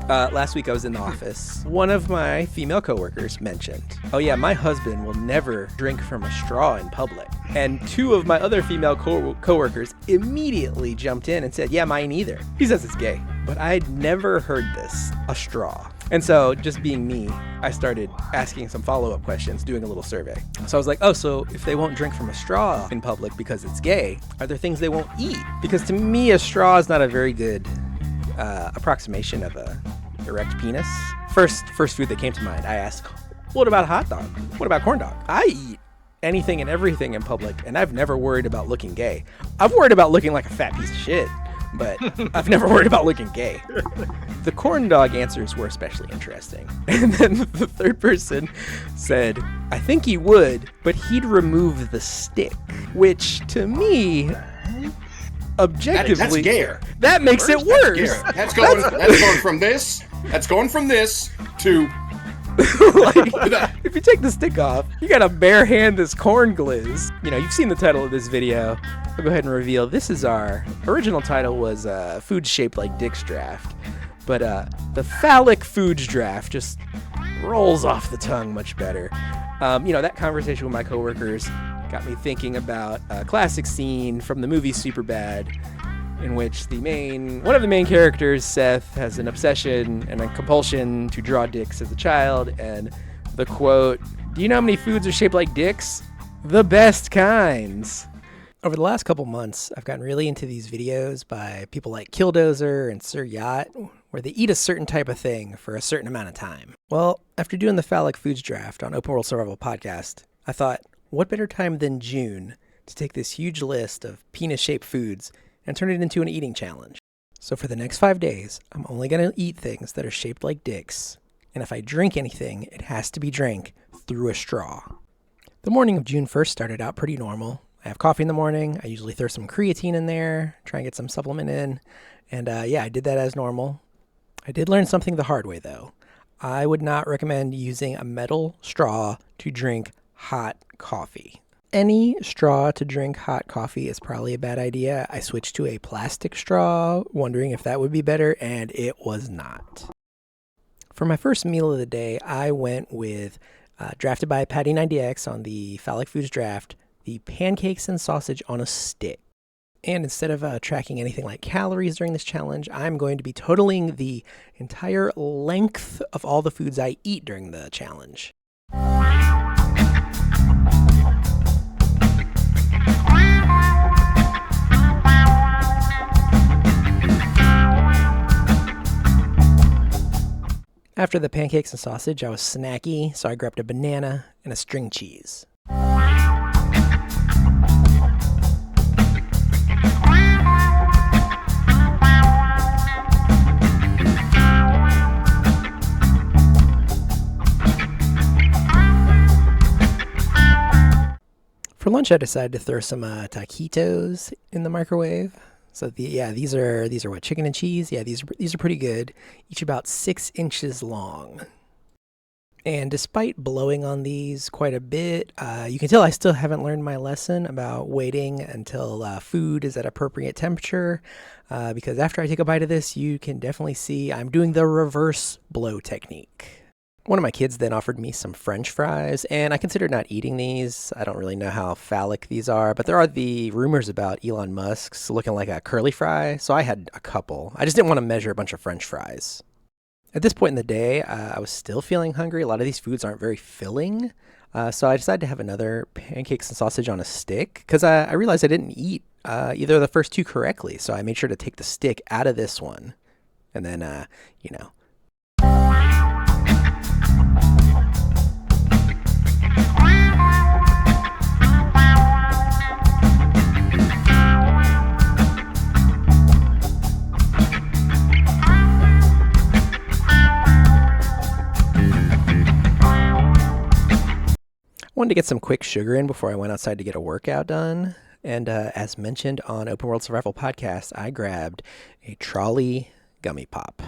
Last week I was in the office. One of my female coworkers mentioned, oh yeah, my husband will never drink from a straw in public. And two of my other female coworkers immediately jumped in and said, yeah, mine either. He says it's gay. But I'd never heard this, a straw. And so, just being me, I started asking some follow-up questions, doing a little survey. So I was like, oh, so if they won't drink from a straw in public because it's gay, are there things they won't eat? Because to me, a straw is not a very good approximation of a erect penis. First food that came to mind, I asked, what about a hot dog? What about corn dog? I eat anything and everything in public, and I've never worried about looking gay. I've worried about looking like a fat piece of shit, but I've never worried about looking gay. The corn dog answers were especially interesting. And then the third person said, I think he would, but he'd remove the stick, which to me, objectively, that's gayer. That makes it worse. That's going from this to like, if you take the stick off, you gotta bare hand this corn glizz. You know, you've seen the title of this video. I'll go ahead and reveal this is our original title was Food Shaped Like Dick's Draft. But the Phallic Foods Draft just rolls off the tongue much better. You know, that conversation with my coworkers got me thinking about a classic scene from the movie Superbad, in which one of the main characters, Seth, has an obsession and a compulsion to draw dicks as a child, and the quote, do you know how many foods are shaped like dicks? The best kinds. Over the last couple months, I've gotten really into these videos by people like Killdozer and Sir Yacht, where they eat a certain type of thing for a certain amount of time. Well, after doing the Phallic Foods Draft on Open World Survival Podcast, I thought, what better time than June to take this huge list of penis-shaped foods and turn it into an eating challenge. So for the next 5 days, I'm only going to eat things that are shaped like dicks. And if I drink anything, it has to be drank through a straw. The morning of June 1st started out pretty normal. I have coffee in the morning. I usually throw some creatine in there, try and get some supplement in. And I did that as normal. I did learn something the hard way, though. I would not recommend using a metal straw to drink hot coffee. Any straw to drink hot coffee is probably a bad idea. I switched to a plastic straw, wondering if that would be better, and it was not. For my first meal of the day, I went with, drafted by Patty90X on the Phallic Foods Draft, the pancakes and sausage on a stick. And instead of tracking anything like calories during this challenge, I'm going to be totaling the entire length of all the foods I eat during the challenge. After the pancakes and sausage, I was snacky, so I grabbed a banana and a string cheese. For lunch, I decided to throw some taquitos in the microwave. So these are what, chicken and cheese? Yeah, these are pretty good. Each about 6 inches long. And despite blowing on these quite a bit, you can tell I still haven't learned my lesson about waiting until food is at appropriate temperature. Because after I take a bite of this, you can definitely see I'm doing the reverse blow technique. One of my kids then offered me some French fries, and I considered not eating these. I don't really know how phallic these are, but there are the rumors about Elon Musk's looking like a curly fry, so I had a couple. I just didn't want to measure a bunch of French fries. At this point in the day, I was still feeling hungry. A lot of these foods aren't very filling, so I decided to have another pancakes and sausage on a stick, because I realized I didn't eat either of the first two correctly, so I made sure to take the stick out of this one, and then, wanted to get some quick sugar in before I went outside to get a workout done. And as mentioned on Open World Survival Podcast, I grabbed a trolley gummy pop.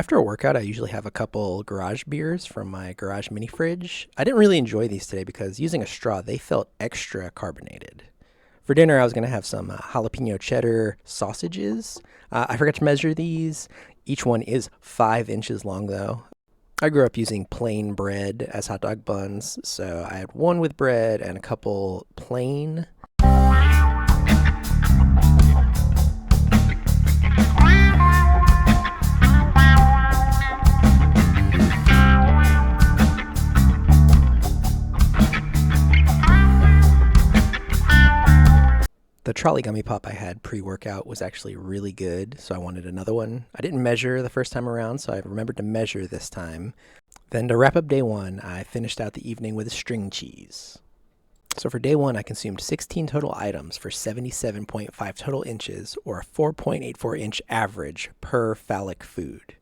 After a workout, I usually have a couple garage beers from my garage mini fridge. I didn't really enjoy these today because using a straw, they felt extra carbonated. For dinner, I was going to have some jalapeno cheddar sausages. I forgot to measure these. Each one is 5 inches long, though. I grew up using plain bread as hot dog buns, so I had one with bread and a couple plain. The trolley gummy pop I had pre-workout was actually really good, so I wanted another one. I didn't measure the first time around, so I remembered to measure this time. Then to wrap up day one, I finished out the evening with a string cheese. So for day one, I consumed 16 total items for 77.5 total inches, or a 4.84 inch average per phallic food.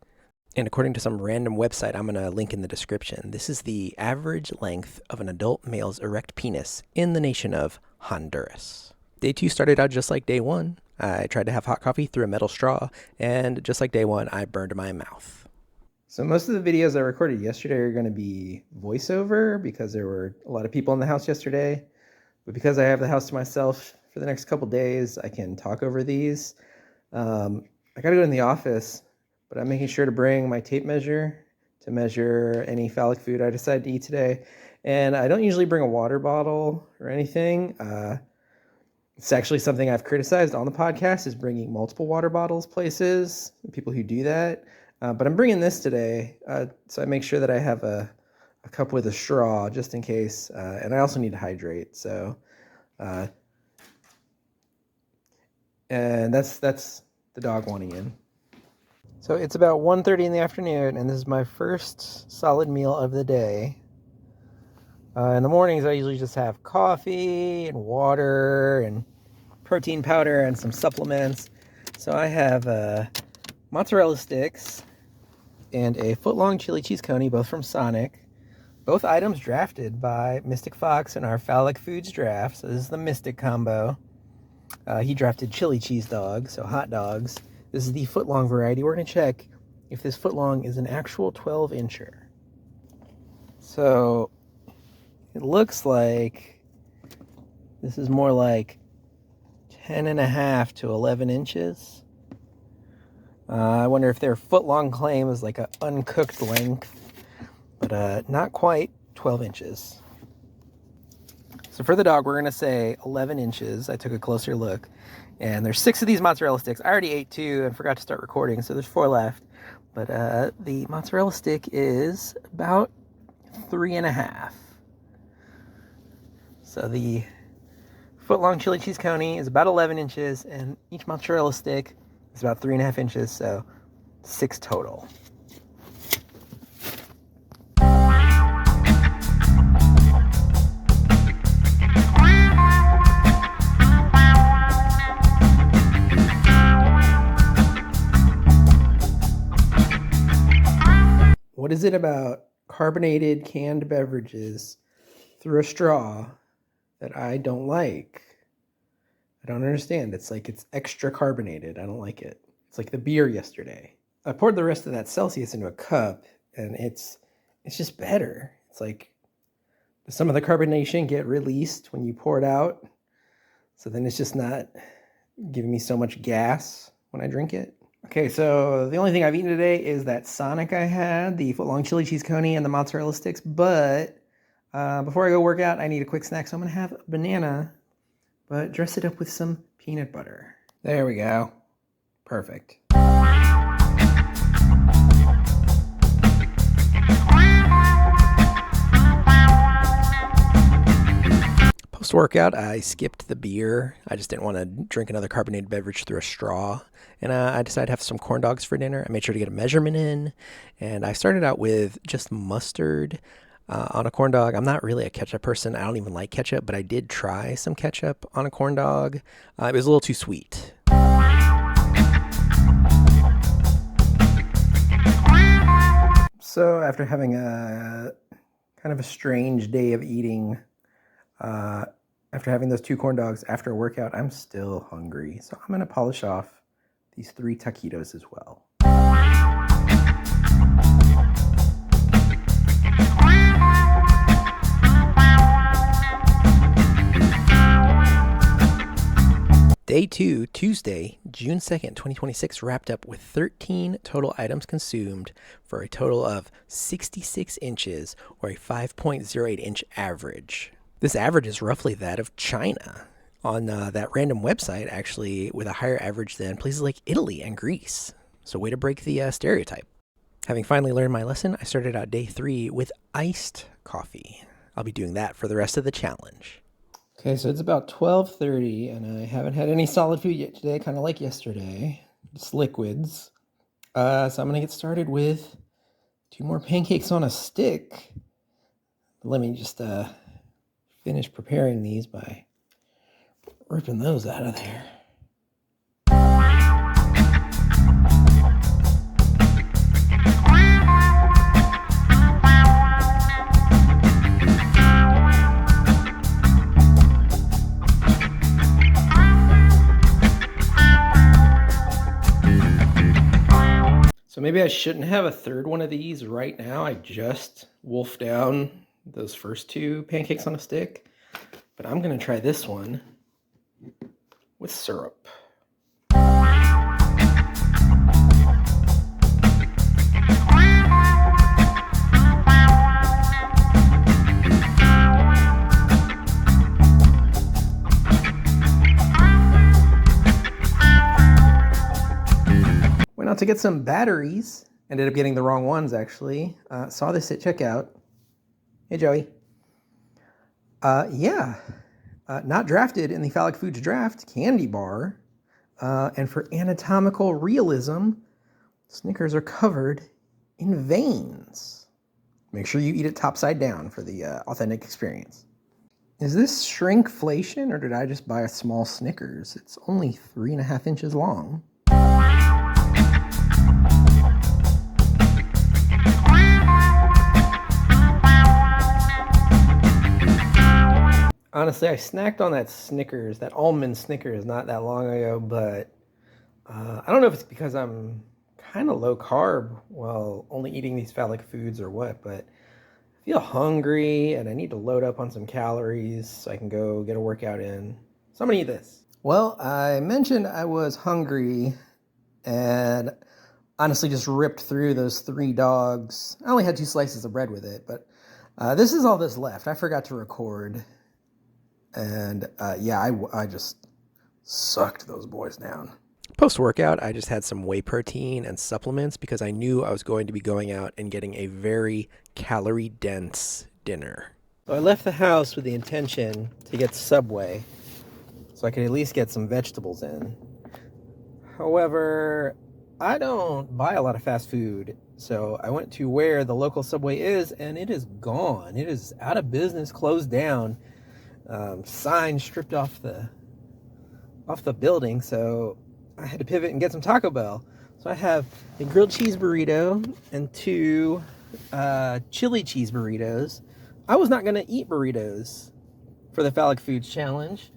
And according to some random website I'm going to link in the description, this is the average length of an adult male's erect penis in the nation of Honduras. Day 2 started out just like day 1. I tried to have hot coffee through a metal straw, and just like day 1, I burned my mouth. So most of the videos I recorded yesterday are going to be voiceover because there were a lot of people in the house yesterday. But because I have the house to myself for the next couple days, I can talk over these. I got to go in the office, but I'm making sure to bring my tape measure to measure any phallic food I decide to eat today. And I don't usually bring a water bottle or anything. It's actually something I've criticized on the podcast, is bringing multiple water bottles places, people who do that. But I'm bringing this today, so I make sure that I have a cup with a straw just in case. And I also need to hydrate. So, and that's the dog wanting in. So it's about 1:30 in the afternoon, and this is my first solid meal of the day. In the mornings, I usually just have coffee and water and protein powder and some supplements. So I have mozzarella sticks and a foot-long chili cheese coney, both from Sonic. Both items drafted by Mystic Fox in our Phallic Foods draft. So this is the Mystic combo. He drafted chili cheese dogs, so hot dogs. This is the foot-long variety. We're going to check if this foot-long is an actual 12-incher. So it looks like this is more like 10.5 to 11 inches. I wonder if their foot-long claim is like an uncooked length, but not quite 12 inches. So for the dog, we're going to say 11 inches. I took a closer look, and there's 6 of these mozzarella sticks. I already ate 2 and forgot to start recording, so there's 4 left. But the mozzarella stick is about 3.5. So the foot-long chili cheese coney is about 11 inches, and each mozzarella stick is about 3.5 inches, so 6 total. What is it about carbonated canned beverages through a straw that I don't like? I don't understand. It's like it's extra carbonated. I don't like it. It's like the beer yesterday. I poured the rest of that Celsius into a cup, and it's just better. It's like some of the carbonation get released when you pour it out, so then it's just not giving me so much gas when I drink it. Okay, so the only thing I've eaten today is that Sonic I had, the foot-long chili cheese coney and the mozzarella sticks, but before I go work out, I need a quick snack, so I'm going to have a banana, but dress it up with some peanut butter. There we go. Perfect. Post-workout, I skipped the beer. I just didn't want to drink another carbonated beverage through a straw. And I decided to have some corn dogs for dinner. I made sure to get a measurement in. And I started out with just mustard on a corn dog. I'm not really a ketchup person. I don't even like ketchup, but I did try some ketchup on a corn dog. It was a little too sweet. So after having a kind of a strange day of eating, after having those 2 corn dogs after a workout, I'm still hungry. So I'm going to polish off these 3 taquitos as well. Day 2, Tuesday, June 2nd, 2026, wrapped up with 13 total items consumed for a total of 66 inches, or a 5.08 inch average. This average is roughly that of China on that random website, actually, with a higher average than places like Italy and Greece. So way to break the stereotype. Having finally learned my lesson, I started out day 3 with iced coffee. I'll be doing that for the rest of the challenge. Okay, so it's about 12:30, and I haven't had any solid food yet today, kind of like yesterday. Just liquids. So I'm going to get started with 2 more pancakes on a stick. Let me just finish preparing these by ripping those out of there. So maybe I shouldn't have a third one of these right now. I just wolfed down those first 2 pancakes on a stick. But I'm going to try this one with syrup. Went out to get some batteries. Ended up getting the wrong ones, actually. Saw this at checkout. Hey, Joey. Not drafted in the Phallic Foods draft, candy bar. And for anatomical realism, Snickers are covered in veins. Make sure you eat it topside down for the authentic experience. Is this shrinkflation, or did I just buy a small Snickers? It's only 3.5 inches long. Honestly, I snacked on that Snickers, that almond Snickers, not that long ago, but I don't know if it's because I'm kind of low carb while only eating these phallic foods or what, but I feel hungry and I need to load up on some calories so I can go get a workout in. So I'm gonna eat this. Well, I mentioned I was hungry and honestly just ripped through those 3 dogs. I only had 2 slices of bread with it, but this is all that's left. I forgot to record. And I just sucked those boys down. Post-workout, I just had some whey protein and supplements because I knew I was going to be going out and getting a very calorie-dense dinner. So I left the house with the intention to get Subway so I could at least get some vegetables in. However, I don't buy a lot of fast food, so I went to where the local Subway is, and it is gone. It is out of business, closed down. Sign stripped off the building, so I had to pivot and get some Taco Bell. So I have a grilled cheese burrito and 2 chili cheese burritos. I was not going to eat burritos for the Phallic Foods Challenge.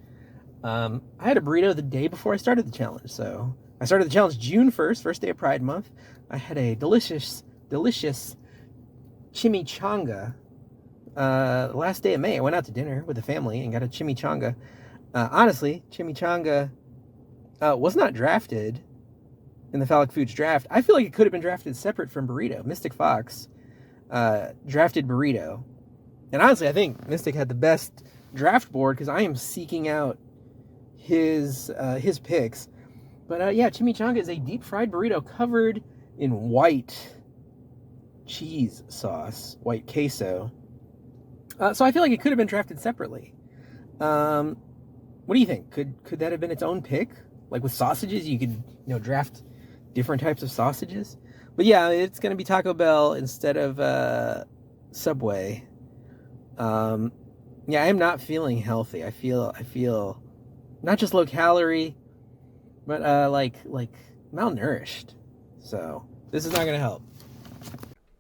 I had a burrito the day before I started the challenge. So I started the challenge June 1st, first day of Pride Month. I had a delicious chimichanga. Last day of May, I went out to dinner with the family and got a chimichanga. Honestly, chimichanga was not drafted in the Phallic Foods draft. I feel like it could have been drafted separate from burrito. Mystic Fox drafted burrito. And honestly, I think Mystic had the best draft board because I am seeking out his picks. But chimichanga is a deep fried burrito covered in white cheese sauce, white queso. So I feel like it could have been drafted separately. What do you think? Could that have been its own pick? Like with sausages, you could draft different types of sausages. But yeah, it's gonna be Taco Bell instead of Subway. I am not feeling healthy. I feel not just low calorie, but like malnourished. So this is not gonna help.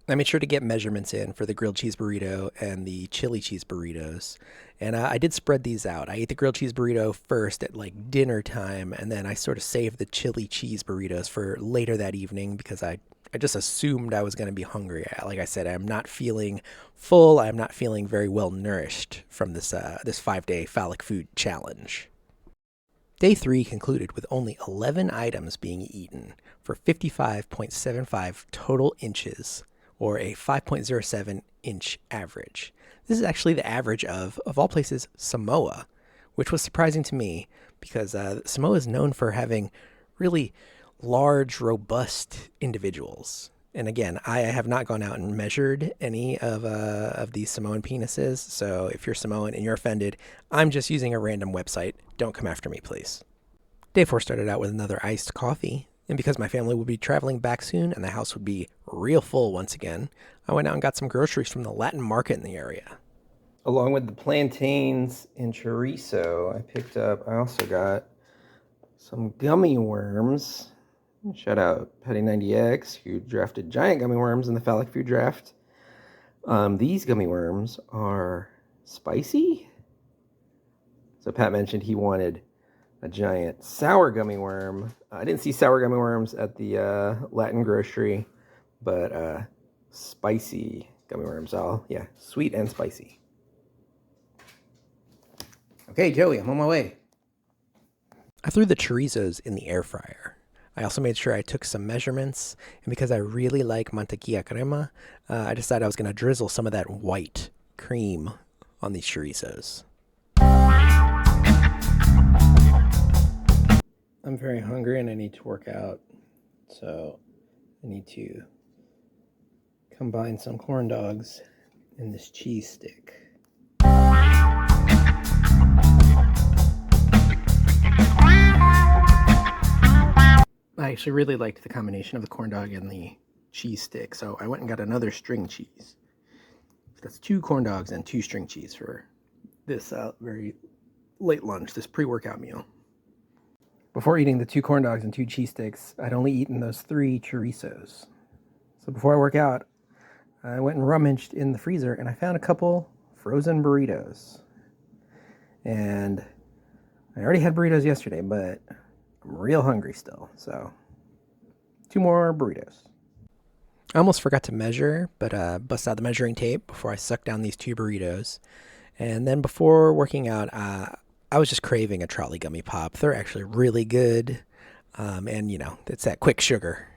I made sure to get measurements in for the grilled cheese burrito and the chili cheese burritos. And I did spread these out. I ate the grilled cheese burrito first at like dinner time, and then I sort of saved the chili cheese burritos for later that evening because I just assumed I was going to be hungry. Like I said, I'm not feeling full. I'm not feeling very well nourished from this 5-day phallic food challenge. Day 3 concluded with only 11 items being eaten for 55.75 total inches, or a 5.07 inch average. This is actually the average of all places, Samoa, which was surprising to me because Samoa is known for having really large, robust individuals. And again, I have not gone out and measured any of these Samoan penises, so if you're Samoan and you're offended, I'm just using a random website. Don't come after me, please. Day 4 started out with another iced coffee, and because my family would be traveling back soon and the house would be real full once again, I went out and got some groceries from the Latin market in the area. Along with the plantains and chorizo, I also got some gummy worms. Shout out Petty90X, who drafted giant gummy worms in the Phallic food draft. These gummy worms are spicy. So Pat mentioned he wanted a giant sour gummy worm. I didn't see sour gummy worms at the Latin grocery, but spicy gummy worms. Sweet and spicy. Okay, Joey, I'm on my way. I threw the chorizos in the air fryer. I also made sure I took some measurements, and because I really like mantequilla crema, I decided I was going to drizzle some of that white cream on these chorizos. I'm very hungry and I need to work out, so I need to combine some corn dogs and this cheese stick. I actually really liked the combination of the corn dog and the cheese stick, so I went and got another string cheese. So that's 2 corn dogs and 2 string cheese for this very late lunch, this pre-workout meal. Before eating the 2 corn dogs and 2 cheese sticks, I'd only eaten those 3 chorizos. So before I work out, I went and rummaged in the freezer and I found a couple frozen burritos. And I already had burritos yesterday, but I'm real hungry still, so 2 more burritos. I almost forgot to measure, but bust out the measuring tape before I sucked down these 2 burritos. And then before working out, I was just craving a trolley gummy pop. They're actually really good, and it's that quick sugar.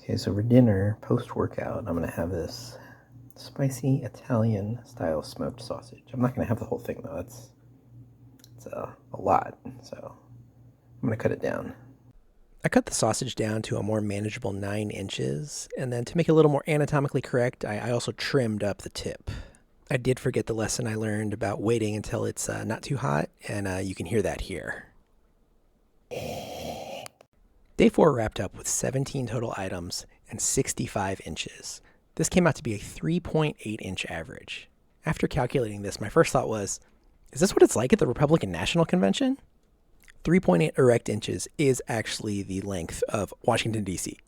Okay, so for dinner, post-workout, I'm going to have this spicy Italian-style smoked sausage. I'm not going to have the whole thing, though. It's a lot, so I'm going to cut it down. I cut the sausage down to a more manageable 9 inches, and then to make it a little more anatomically correct, I also trimmed up the tip. I did forget the lesson I learned about waiting until it's not too hot, and you can hear that here. Day 4 wrapped up with 17 total items and 65 inches. This came out to be a 3.8 inch average. After calculating this, my first thought was, is this what it's like at the Republican National Convention? 3.8 erect inches is actually the length of Washington, D.C.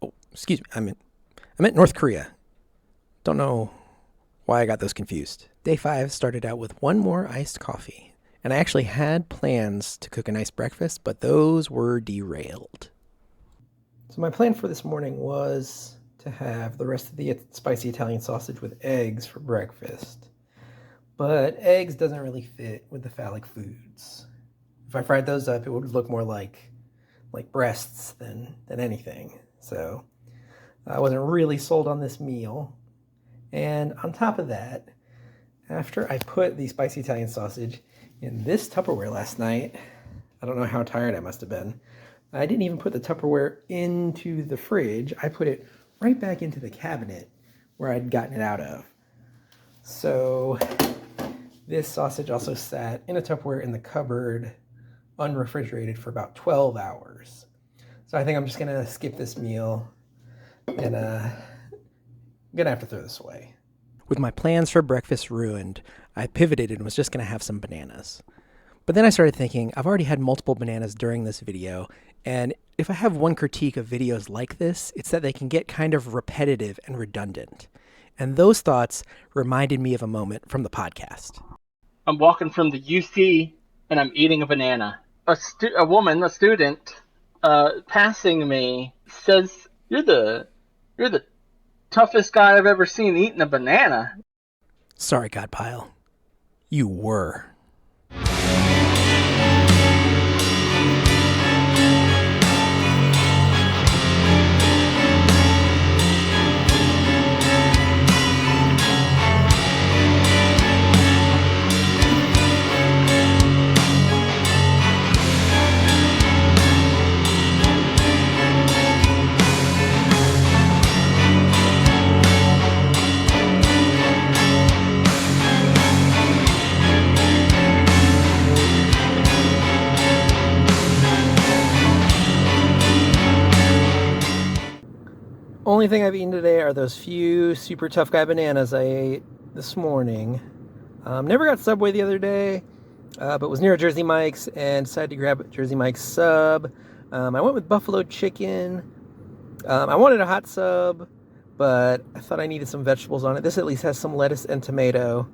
Oh, excuse me, I meant North Korea. Don't know why I got those confused. Day 5 started out with 1 more iced coffee, and I actually had plans to cook a nice breakfast, but those were derailed. So my plan for this morning was to have the rest of the spicy Italian sausage with eggs for breakfast. But eggs doesn't really fit with the Phallic foods. If I fried those up, it would look more like breasts than anything. So I wasn't really sold on this meal. And on top of that, after I put the spicy Italian sausage in this Tupperware last night, I don't know how tired I must have been, I didn't even put the Tupperware into the fridge. I put it right back into the cabinet where I'd gotten it out of. So this sausage also sat in a Tupperware in the cupboard, unrefrigerated, for about 12 hours. So I think I'm just going to skip this meal and I'm going to have to throw this away. With my plans for breakfast ruined, I pivoted and was just going to have some bananas. But then I started thinking, I've already had multiple bananas during this video, and if I have one critique of videos like this, it's that they can get kind of repetitive and redundant. And those thoughts reminded me of a moment from the podcast. I'm walking from the UC, and I'm eating a banana. A student, passing me says, "You're the toughest guy I've ever seen eating a banana." Sorry, Godpile. You were. only thing I've eaten today are those few super tough guy bananas I ate this morning. Never got Subway the other day, but was near a Jersey Mike's and decided to grab a Jersey Mike's sub. I went with buffalo chicken. I wanted a hot sub, but I thought I needed some vegetables on it. This at least has some lettuce and tomato.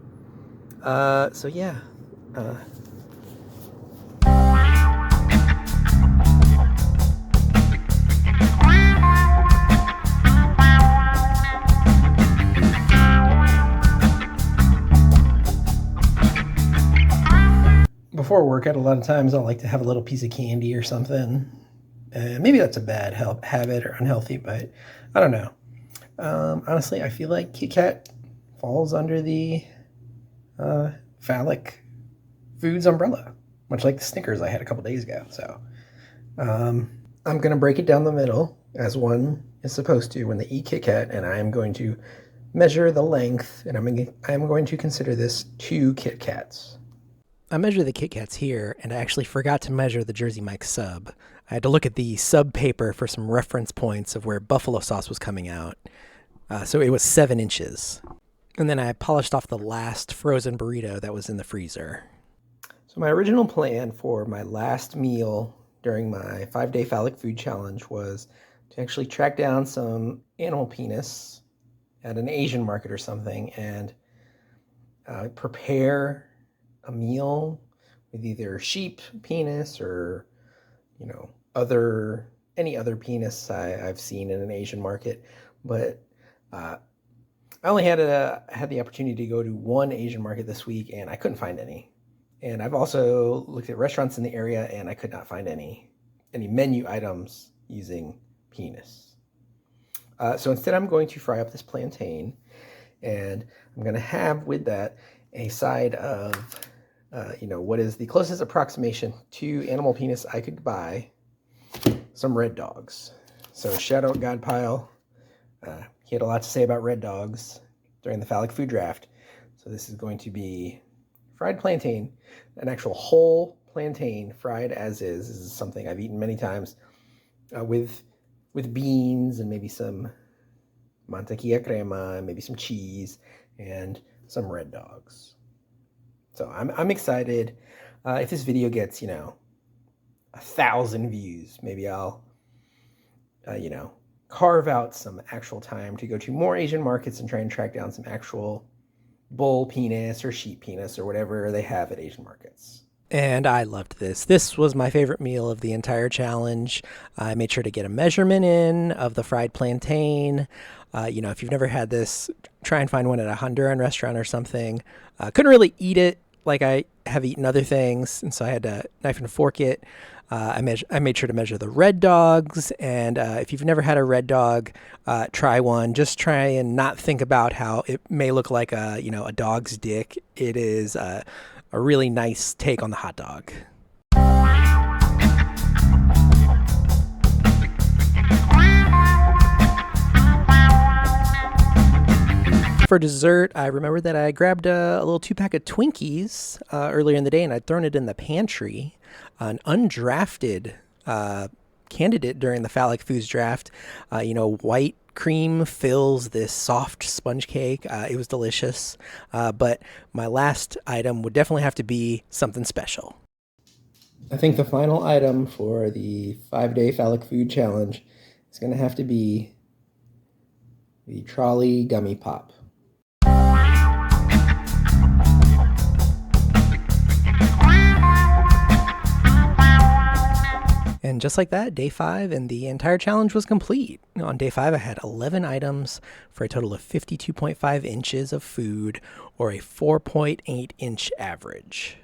So yeah. Before a workout, a lot of times I'll like to have a little piece of candy or something. Maybe that's a bad habit or unhealthy, but I don't know. Honestly, I feel like Kit Kat falls under the Phallic foods umbrella, much like the Snickers I had a couple days ago. So I'm going to break it down the middle, as one is supposed to when they eat Kit Kat, and I am going to measure the length, and I'm going to consider this 2 Kit Kats. I measure the Kit Kats here, and I actually forgot to measure the Jersey Mike's sub. I had to look at the sub paper for some reference points of where buffalo sauce was coming out. So it was 7 inches. And then I polished off the last frozen burrito that was in the freezer. So my original plan for my last meal during my 5-day Phallic food challenge was to actually track down some animal penis at an Asian market or something and prepare a meal with either sheep penis or, any other penis I've seen in an Asian market. But I only had the opportunity to go to one Asian market this week, and I couldn't find any. And I've also looked at restaurants in the area, and I could not find any menu items using penis. So instead, I'm going to fry up this plantain, and I'm going to have with that a side of what is the closest approximation to animal penis I could buy, some Red Dogs. So shout out Godpile. He had a lot to say about Red Dogs during the Phallic food draft. So this is going to be fried plantain, an actual whole plantain fried as is. This is something I've eaten many times with beans and maybe some mantequilla crema, maybe some cheese and some Red Dogs. So I'm excited. If this video gets, 1,000 views, maybe I'll, carve out some actual time to go to more Asian markets and try and track down some actual bull penis or sheep penis or whatever they have at Asian markets. And I loved this. This was my favorite meal of the entire challenge. I made sure to get a measurement in of the fried plantain. If you've never had this, try and find one at a Honduran restaurant or something. Couldn't really eat it like I have eaten other things, and so I had to knife and fork it. I made sure to measure the Red Dogs, and if you've never had a Red Dog, try one. Just try and not think about how it may look like a dog's dick. It is a really nice take on the hot dog. For dessert, I remembered that I grabbed a little 2-pack of Twinkies earlier in the day, and I'd thrown it in the pantry. An undrafted candidate during the Phallic Foods draft, white cream fills this soft sponge cake. It was delicious, but my last item would definitely have to be something special. I think the final item for the 5-day Phallic Food Challenge is going to have to be the Trolley Gummy Pop. And just like that, day 5 and the entire challenge was complete. On day 5, I had 11 items for a total of 52.5 inches of food, or a 4.8 inch average.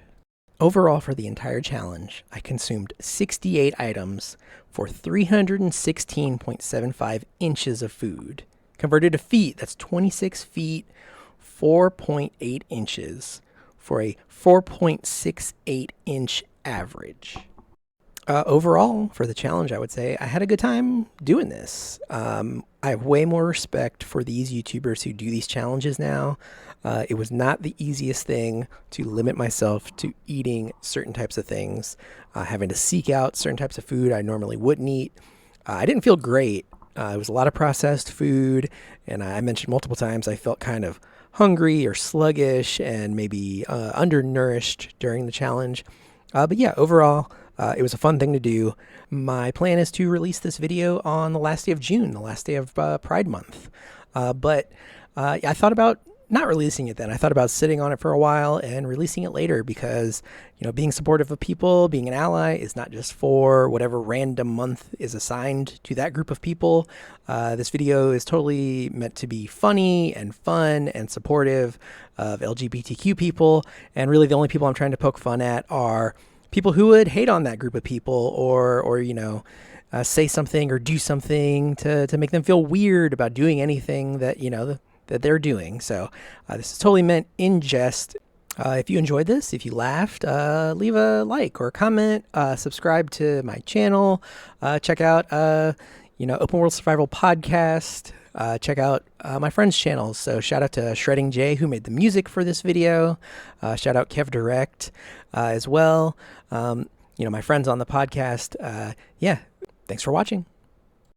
Overall, for the entire challenge, I consumed 68 items for 316.75 inches of food. Converted to feet, that's 26 feet, 4.8 inches, for a 4.68 inch average. Overall, for the challenge, I would say I had a good time doing this. I have way more respect for these YouTubers who do these challenges now. It was not the easiest thing to limit myself to eating certain types of things, having to seek out certain types of food I normally wouldn't eat. I didn't feel great It was a lot of processed food, and I mentioned multiple times I felt kind of hungry or sluggish and maybe undernourished during the challenge. But yeah, overall, it was a fun thing to do. My plan is to release this video on the last day of June, the last day of Pride Month. But I thought about not releasing it then. I thought about sitting on it for a while and releasing it later because, being supportive of people, being an ally is not just for whatever random month is assigned to that group of people. This video is totally meant to be funny and fun and supportive of LGBTQ people. And really the only people I'm trying to poke fun at are people who would hate on that group of people or say something or do something to make them feel weird about doing anything that, that they're doing. So this is totally meant in jest. If you enjoyed this, if you laughed, leave a like or a comment, subscribe to my channel, check out, Open World Survival Podcast, check out my friends' channels. So shout out to ShreddingJay, who made the music for this video. Shout out KevDirect as well. My friends on the podcast. Yeah, thanks for watching.